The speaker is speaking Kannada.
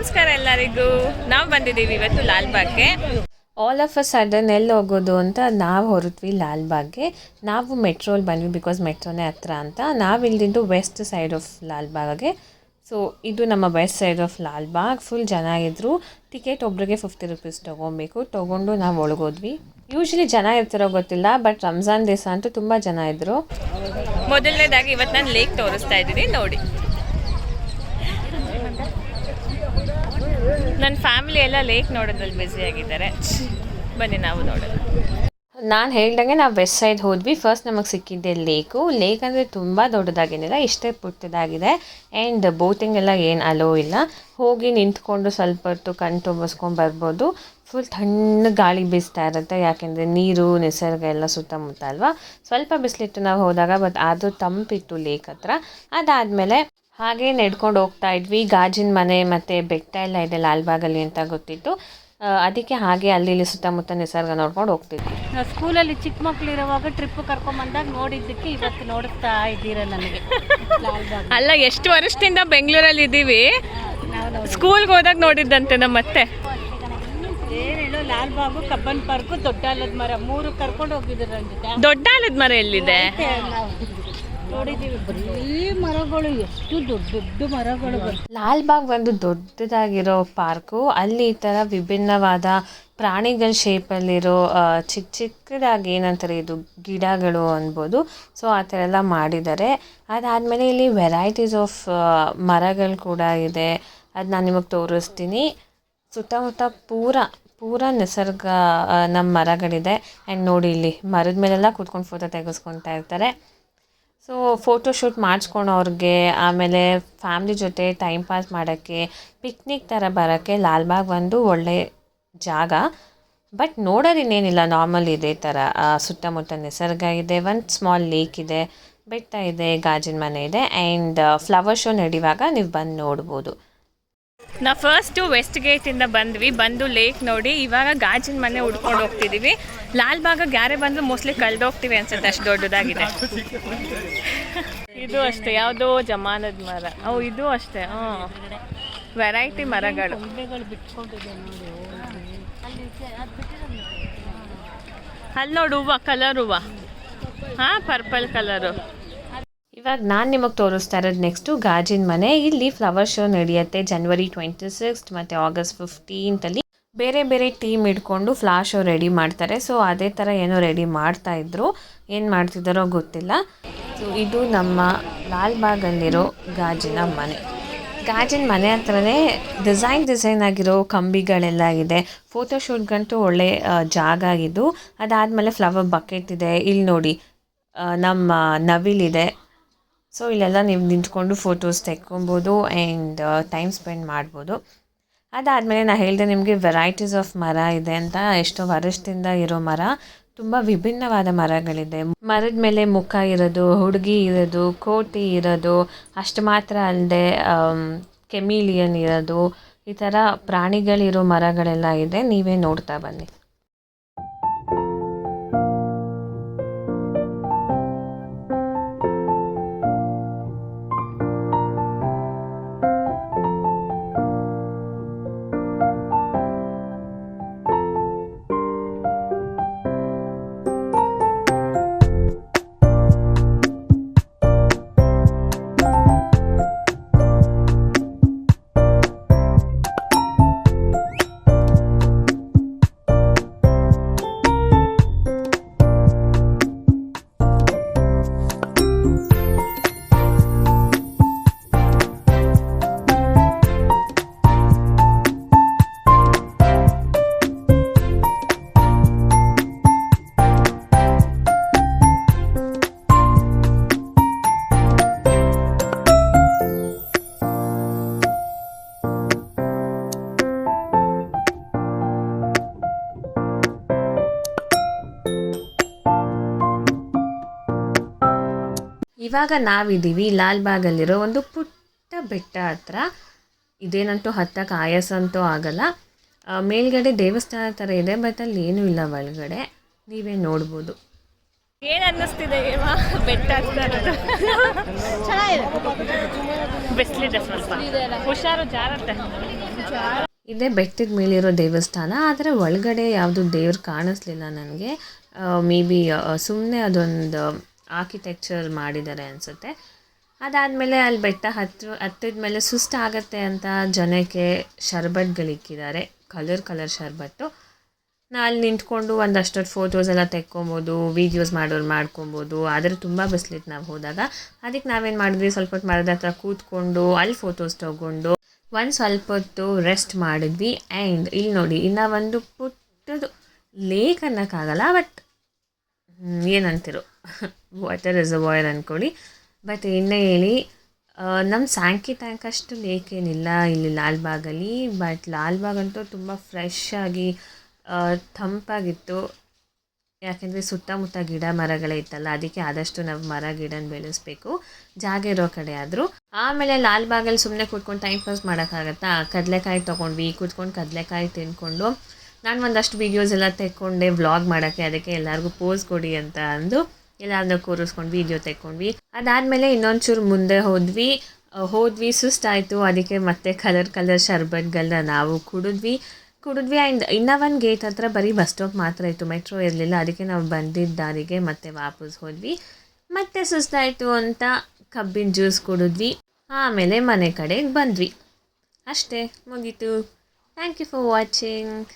ನಮಸ್ಕಾರ ಎಲ್ಲರಿಗೂ. ನಾವು ಬಂದಿದ್ದೀವಿ ಇವತ್ತು ಲಾಲ್ಬಾಗ್ಗೆ. ಆಲ್ ಆಫ್ ಅ ಸಡನ್ ಎಲ್ಲಿ ಹೋಗೋದು ಅಂತ ನಾವು ಹೊರಟ್ವಿ ಲಾಲ್ಬಾಗ್ಗೆ. ನಾವು ಮೆಟ್ರೋಲ್ಲಿ ಬಂದ್ವಿ ಬಿಕಾಸ್ ಮೆಟ್ರೋನೇ ಹತ್ರ ಅಂತ. ನಾವು ಇಲ್ಲಿಂದು ವೆಸ್ಟ್ ಸೈಡ್ ಆಫ್ ಲಾಲ್ಬಾಗ್ಗೆ. ಸೊ ಇದು ನಮ್ಮ west side of Lalbagh. Full ಜನ ಇದ್ದರು. ಟಿಕೆಟ್ ಒಬ್ರಿಗೆ 50 ರೂಪೀಸ್ ತೊಗೊಂಡು ನಾವು ಒಳಗೋದ್ವಿ. ಯೂಶ್ವಲಿ ಜನ ಇರ್ತಾರೋ ಗೊತ್ತಿಲ್ಲ, ಬಟ್ ರಂಜಾನ್ ದಿವಸ ಅಂತೂ ತುಂಬ ಜನ ಇದ್ದರು. ಮೊದಲನೇದಾಗಿ ಇವತ್ತು ನಾನು ಲೇಕ್ ತೋರಿಸ್ತಾ ಇದ್ದೀನಿ ನೋಡಿ. ನನ್ನ ಫ್ಯಾಮಿಲಿ ಎಲ್ಲ ಲೇಕ್ ನೋಡೋದ್ರಲ್ಲಿ ಬ್ಯುಸಿ ಆಗಿದ್ದಾರೆ. ಬನ್ನಿ ನಾವು ನೋಡೋಣ. ನಾನು ಹೇಳ್ದಂಗೆ ನಾವು ವೆಸ್ಟ್ ಸೈಡ್ ಹೋದ್ವಿ. ಫಸ್ಟ್ ನಮಗೆ ಸಿಕ್ಕಿದ್ದೆ ಲೇಕ್ ಅಂದರೆ ತುಂಬ ದೊಡ್ಡದಾಗೇನಿಲ್ಲ, ಇಷ್ಟೇ ಪುಟ್ಟದಾಗಿದೆ. ಆ್ಯಂಡ್ ಬೋಟಿಂಗ್ ಎಲ್ಲ ಏನು ಅಲೋ ಇಲ್ಲ. ಹೋಗಿ ನಿಂತ್ಕೊಂಡು ಸ್ವಲ್ಪ ಹೊತ್ತು ಕಣ್ ತುಂಬಿಸ್ಕೊಂಡು ಬರ್ಬೋದು. ಫುಲ್ ತಣ್ಣ ಗಾಳಿ ಬೀಸ್ತಾ ಇರುತ್ತೆ, ಯಾಕೆಂದರೆ ನೀರು ನಿಸರ್ಗ ಎಲ್ಲ ಸುತ್ತಮುತ್ತ ಅಲ್ವಾ. ಸ್ವಲ್ಪ ಬಿಸಿಲಿತ್ತು ನಾವು ಹೋದಾಗ, ಬಟ್ ಅದು ತಂಪಿತ್ತು ಲೇಕ್ ಹತ್ರ. ಅದಾದಮೇಲೆ ಹಾಗೆ ನಡ್ಕೊಂಡು ಹೋಗ್ತಾ ಇದ್ವಿ. ಗಾಜಿನ ಮನೆ ಮತ್ತು ಬೆಟ್ಟ ಎಲ್ಲ ಇದೆ ಲಾಲ್ಬಾಗಲ್ಲಿ ಅಂತ ಗೊತ್ತಿತ್ತು. ಅದಕ್ಕೆ ಹಾಗೆ ಅಲ್ಲಿ ಇಲ್ಲಿ ಸುತ್ತಮುತ್ತ ನಿಸರ್ಗ ನೋಡ್ಕೊಂಡು ಹೋಗ್ತಿದ್ವಿ. ನಾವು ಸ್ಕೂಲಲ್ಲಿ ಚಿಕ್ಕ ಮಕ್ಳು ಇರೋವಾಗ ಟ್ರಿಪ್ ಕರ್ಕೊಂಬಂದಾಗ ನೋಡಿದ್ದಕ್ಕೆ ಇವತ್ತು ನೋಡಿಸ್ತಾ ಇದ್ದೀರಾ ನನಗೆ. ಅಲ್ಲ, ಎಷ್ಟು ವರ್ಷದಿಂದ ಬೆಂಗಳೂರಲ್ಲಿ ಇದ್ದೀವಿ. ಸ್ಕೂಲ್ಗೆ ಹೋದಾಗ ನೋಡಿದ್ದಂತೆ ನಮ್ಮ ಮತ್ತೆ. ಏನೇಳೋ ಲಾಲ್ಬಾಗು, ಕಬ್ಬನ್ ಪಾರ್ಕು, ದೊಡ್ಡ ಆಲದ ಮರ 3 ಕರ್ಕೊಂಡು ಹೋಗಿದ್ರು ರಂಜಿತ. ದೊಡ್ಡ ಆಲದ ಮರ ಎಲ್ಲಿದೆ? ನೋಡಿದ್ದೀವಿ. ಬರೀ ಮರಗಳು, ಎಷ್ಟು ದೊಡ್ಡ ದೊಡ್ಡ ಮರಗಳು. ಲಾಲ್ಬಾಗ್ ಒಂದು ದೊಡ್ಡದಾಗಿರೋ ಪಾರ್ಕು. ಅಲ್ಲಿ ಈ ಥರ ವಿಭಿನ್ನವಾದ ಪ್ರಾಣಿಗಳ ಶೇಪಲ್ಲಿರೋ ಚಿಕ್ಕದಾಗಿ ಏನಂತಾರೆ, ಇದು ಗಿಡಗಳು ಅನ್ಬೋದು. ಸೊ ಆ ಥರ ಎಲ್ಲ ಮಾಡಿದ್ದಾರೆ. ಅದಾದಮೇಲೆ ಇಲ್ಲಿ ವೆರೈಟೀಸ್ ಆಫ್ ಮರಗಳು ಕೂಡ ಇದೆ. ಅದು ನಾನು ನಿಮಗೆ ತೋರಿಸ್ತೀನಿ. ಸುತ್ತಮುತ್ತ ಪೂರ ನಿಸರ್ಗ ನಮ್ಮ ಮರಗಳಿದೆ. ಆ್ಯಂಡ್ ನೋಡಿ, ಇಲ್ಲಿ ಮರದ ಮೇಲೆಲ್ಲ ಕೂತ್ಕೊಂಡು ಫೋಟೋ ತೆಗೆಸ್ಕೊತಾ ಇರ್ತಾರೆ. ಸೊ ಫೋಟೋಶೂಟ್ ಮಾಡಿಸ್ಕೊಳೋರಿಗೆ, ಆಮೇಲೆ ಫ್ಯಾಮ್ಲಿ ಜೊತೆ ಟೈಮ್ ಪಾಸ್ ಮಾಡೋಕ್ಕೆ, ಪಿಕ್ನಿಕ್ ಥರ ಬರೋಕ್ಕೆ ಲಾಲ್ಬಾಗ್ ಒಂದು ಒಳ್ಳೆ ಜಾಗ. ಬಟ್ ನೋಡೋದಿನ್ನೇನಿಲ್ಲ, ನಾರ್ಮಲ್ ಇದೇ ಥರ ಸುತ್ತಮುತ್ತ ನಿಸರ್ಗ ಇದೆ. ಒಂದು ಸ್ಮಾಲ್ ಲೇಕ್ ಇದೆ, ಬೆಟ್ಟ ಇದೆ, ಗಾಜಿನ ಮನೆ ಇದೆ. ಆ್ಯಂಡ್ ಫ್ಲವರ್ ಶೋ ನಡೆಯುವಾಗ ನೀವು ಬಂದು ನೋಡ್ಬೋದು. ನಾವು ಫಸ್ಟು ವೆಸ್ಟ್ ಗೇಟಿಂದ ಬಂದು ಲೇಕ್ ನೋಡಿ ಇವಾಗ ಗಾಜಿನ ಮನೆ ಹುಡ್ಕೊಂಡು ಹೋಗ್ತಿದ್ದೀವಿ. ಲಾಲ್ಬಾಗ್ಗೆ ಯಾರೇ ಬಂದರೂ ಮೋಸ್ಟ್ಲಿ ಕಳೆದೋಗ್ತೀವಿ ಅನ್ಸುತ್ತೆ, ಅಷ್ಟು ದೊಡ್ಡದಾಗಿದೆ. ಇದು ಅಷ್ಟೇ, ಯಾವುದೋ ಜಮಾನದ ಮರ. ಇದು ಅಷ್ಟೇ. ವೆರೈಟಿ ಮರಗಳು. ಅಲ್ಲಿ ನೋಡು ಹೂವು, ಕಲರ್ ಹೂವು. Purple colour. ಇವಾಗ ನಾನು ನಿಮಗೆ ತೋರಿಸ್ತಾ ಇರೋದು ನೆಕ್ಸ್ಟು ಗಾಜಿನ ಮನೆ. ಇಲ್ಲಿ ಫ್ಲವರ್ ಶೋ ನಡೆಯುತ್ತೆ January 26 ಮತ್ತು August 15 ಬೇರೆ ಬೇರೆ ಟೀಮ್ ಇಟ್ಕೊಂಡು ಫ್ಲವರ್ ಶೋ ರೆಡಿ ಮಾಡ್ತಾರೆ. ಸೊ ಅದೇ ಥರ ಏನೋ ರೆಡಿ ಮಾಡ್ತಾಯಿದ್ರು, ಏನು ಮಾಡ್ತಿದ್ದಾರೋ ಗೊತ್ತಿಲ್ಲ. ಸೊ ಇದು ನಮ್ಮ ಲಾಲ್ಬಾಗಲ್ಲಿರೋ ಗಾಜಿನ ಮನೆ. ಗಾಜಿನ ಮನೆ ಹತ್ರನೇ ಡಿಸೈನ್ ಆಗಿರೋ ಕಂಬಿಗಳೆಲ್ಲ ಇದೆ. ಫೋಟೋಶೂಟ್ಗಂತೂ ಒಳ್ಳೆ ಜಾಗ ಇದು. ಅದಾದಮೇಲೆ ಫ್ಲವರ್ ಬಕೆಟ್ ಇದೆ. ಇಲ್ಲಿ ನೋಡಿ ನಮ್ಮ ನವಿಲಿದೆ. ಸೊ ಇಲ್ಲೆಲ್ಲ ನೀವು ನಿಂತ್ಕೊಂಡು ಫೋಟೋಸ್ ತೆಕ್ಕೊಬೋದು ಆ್ಯಂಡ್ ಟೈಮ್ ಸ್ಪೆಂಡ್ ಮಾಡ್ಬೋದು. ಅದಾದಮೇಲೆ ನಾನು ಹೇಳಿದೆ ನಿಮಗೆ ವೆರೈಟೀಸ್ ಆಫ್ ಮರ ಇದೆ ಅಂತ. ಎಷ್ಟೋ ವರ್ಷದಿಂದ ಇರೋ ಮರ, ತುಂಬ ವಿಭಿನ್ನವಾದ ಮರಗಳಿದೆ. ಮರದ ಮೇಲೆ ಮುಖ ಇರೋದು, ಹುಡುಗಿ ಇರೋದು, ಕೋಟಿ ಇರೋದು, ಅಷ್ಟು ಮಾತ್ರ ಅಲ್ಲದೆ ಕೆಮಿಲಿಯನ್ ಇರೋದು, ಈ ಥರ ಪ್ರಾಣಿಗಳಿರೋ ಮರಗಳೆಲ್ಲ ಇದೆ. ನೀವೇ ನೋಡ್ತಾ ಬನ್ನಿ. ಇವಾಗ ನಾವಿದ್ದೀವಿ ಲಾಲ್ಬಾಗಲ್ಲಿರೋ ಒಂದು ಪುಟ್ಟ ಬೆಟ್ಟ ಹತ್ರ. ಇದೇನಂತೂ ಹತ್ತಕ್ಕೆ ಆಯಾಸ ಅಂತೂ ಆಗಲ್ಲ. ಮೇಲ್ಗಡೆ ದೇವಸ್ಥಾನ ಥರ ಇದೆ, ಬಟ್ ಅಲ್ಲಿ ಏನೂ ಇಲ್ಲ ಒಳಗಡೆ. ನೀವೇ ನೋಡ್ಬೋದು. ಏನು ಅನ್ನಿಸ್ತಿದೆ ಇವ ಬೆಟ್ಟ ಹತ್ತಾ ಇರೋದು? ಬಿಸಿಲಿದೆ ಸ್ವಲ್ಪ, ಹುಷಾರು ಜಾರತ್ತೆ. ಇದೇ ಬೆಟ್ಟದ ಮೇಲಿರೋ ದೇವಸ್ಥಾನ, ಆದರೆ ಒಳಗಡೆ ಯಾವುದು ದೇವ್ರು ಕಾಣಿಸ್ಲಿಲ್ಲ ನನಗೆ. ಮೇ ಬಿ ಸುಮ್ಮನೆ ಅದೊಂದು ಆರ್ಕಿಟೆಕ್ಚರ್ ಮಾಡಿದ್ದಾರೆ ಅನಿಸುತ್ತೆ. ಅದಾದಮೇಲೆ ಅಲ್ಲಿ ಬೆಟ್ಟ ಹತ್ತಿದ ಮೇಲೆ ಸುಸ್ತಾಗತ್ತೆ ಅಂತ ಜನಕ್ಕೆ ಶರ್ಬತ್ಗಳಿಕ್ಕಿದ್ದಾರೆ, ಕಲರ್ ಶರ್ಬತ್ತು. ಅಲ್ಲಿ ನಿಂತ್ಕೊಂಡು ಒಂದಷ್ಟು ಫೋಟೋಸ್ ಎಲ್ಲ ತೆಕ್ಕೊಬೋದು, ವೀಡಿಯೋಸ್ ಮಾಡೋರು ಮಾಡ್ಕೊಬೋದು. ಆದರೆ ತುಂಬ ಬಿಸಿಲಿತ್ತು ನಾವು ಹೋದಾಗ. ಅದಕ್ಕೆ ನಾವೇನು ಮಾಡಿದ್ವಿ, ಸ್ವಲ್ಪ ಹೊತ್ತು ಮರದ ಹತ್ರ ಕೂತ್ಕೊಂಡು ಅಲ್ಲಿ ಫೋಟೋಸ್ ತೊಗೊಂಡು ಒಂದು ಸ್ವಲ್ಪ ಹೊತ್ತು ರೆಸ್ಟ್ ಮಾಡಿದ್ವಿ. ಆ್ಯಂಡ್ ಇಲ್ಲಿ ನೋಡಿ, ಇನ್ನೂ ಒಂದು ಪುಟ್ಟದು ಲೇಕ್ ಅನ್ನೋಕ್ಕಾಗಲ್ಲ, ಬಟ್ ಏನಂತಿರೋ ವಾಟರ್ ರಿಸರ್ವಾಯರ್ ಅಂದ್ಕೊಳ್ಳಿ. ಬಟ್ ಎಣ್ಣೆ ಹೇಳಿ, ನಮ್ಮ ಸ್ಯಾಂಕಿ ಟ್ಯಾಂಕ್ ಅಷ್ಟು ಲೇಕ್ ಏನಿಲ್ಲ ಇಲ್ಲಿ ಲಾಲ್ಬಾಗಲ್ಲಿ. ಬಟ್ ಲಾಲ್ಬಾಗ್ ಅಂತೂ ತುಂಬ ಫ್ರೆಶ್ ಆಗಿ ತಂಪಾಗಿತ್ತು. ಯಾಕೆಂದರೆ ಸುತ್ತಮುತ್ತ ಗಿಡ ಮರಗಳೇ ಇತ್ತಲ್ಲ, ಅದಕ್ಕೆ ಆದಷ್ಟು ನಾವು ಮರ ಗಿಡನ ಬೆಳೆಸಬೇಕು, ಜಾಗ ಇರೋ ಕಡೆ ಆದರೂ. ಆಮೇಲೆ ಲಾಲ್ಬಾಗಲ್ಲಿ ಸುಮ್ಮನೆ ಕೂತ್ಕೊಂಡು ಟೈಮ್ ಪಾಸ್ ಮಾಡೋಕ್ಕಾಗತ್ತಾ, ಕಡಲೆಕಾಯಿ ತೊಗೊಂಡ್ವಿ, ಕೂತ್ಕೊಂಡು ಕಡಲೆಕಾಯಿ ತಿಂದ್ಕೊಂಡು ನಾನು ಒಂದಷ್ಟು ವೀಡಿಯೋಸ್ ಎಲ್ಲ ತೆಕ್ಕೊಂಡೆ ವ್ಲಾಗ್ ಮಾಡೋಕ್ಕೆ. ಅದಕ್ಕೆ ಎಲ್ಲರಿಗೂ ಪೋಸ್ ಕೊಡಿ ಅಂತ ಅಂದು ಎಲ್ಲರನ್ನೂ ಕೂರಿಸ್ಕೊಂಡು ವೀಡಿಯೋ ತೆಕ್ಕೊಂಡ್ವಿ. ಅದಾದಮೇಲೆ ಇನ್ನೊಂಚೂರು ಮುಂದೆ ಹೋದ್ವಿ ಸುಸ್ತಾಯಿತು. ಅದಕ್ಕೆ ಮತ್ತೆ ಕಲರ್ ಶರ್ಬತ್ಗಳನ್ನ ನಾವು ಕುಡಿದ್ವಿ. ಆ್ಯಂಡ್ ಇನ್ನೂ ಒಂದು ಗೇಟ್ ಹತ್ರ ಬರೀ ಬಸ್ ಸ್ಟಾಪ್ ಮಾತ್ರ ಇತ್ತು, ಮೆಟ್ರೋ ಇರಲಿಲ್ಲ. ಅದಕ್ಕೆ ನಾವು ಬಂದಿದ್ದ ದಾರಿಗೆ ಮತ್ತೆ ವಾಪಸ್ ಹೋದ್ವಿ. ಮತ್ತೆ ಸುಸ್ತಾಯಿತು ಅಂತ ಕಬ್ಬಿನ ಜ್ಯೂಸ್ ಕುಡಿದ್ವಿ. ಆಮೇಲೆ ಮನೆ ಕಡೆಗೆ ಬಂದ್ವಿ. ಅಷ್ಟೇ, ಮುಗೀತು. Thank you for watching.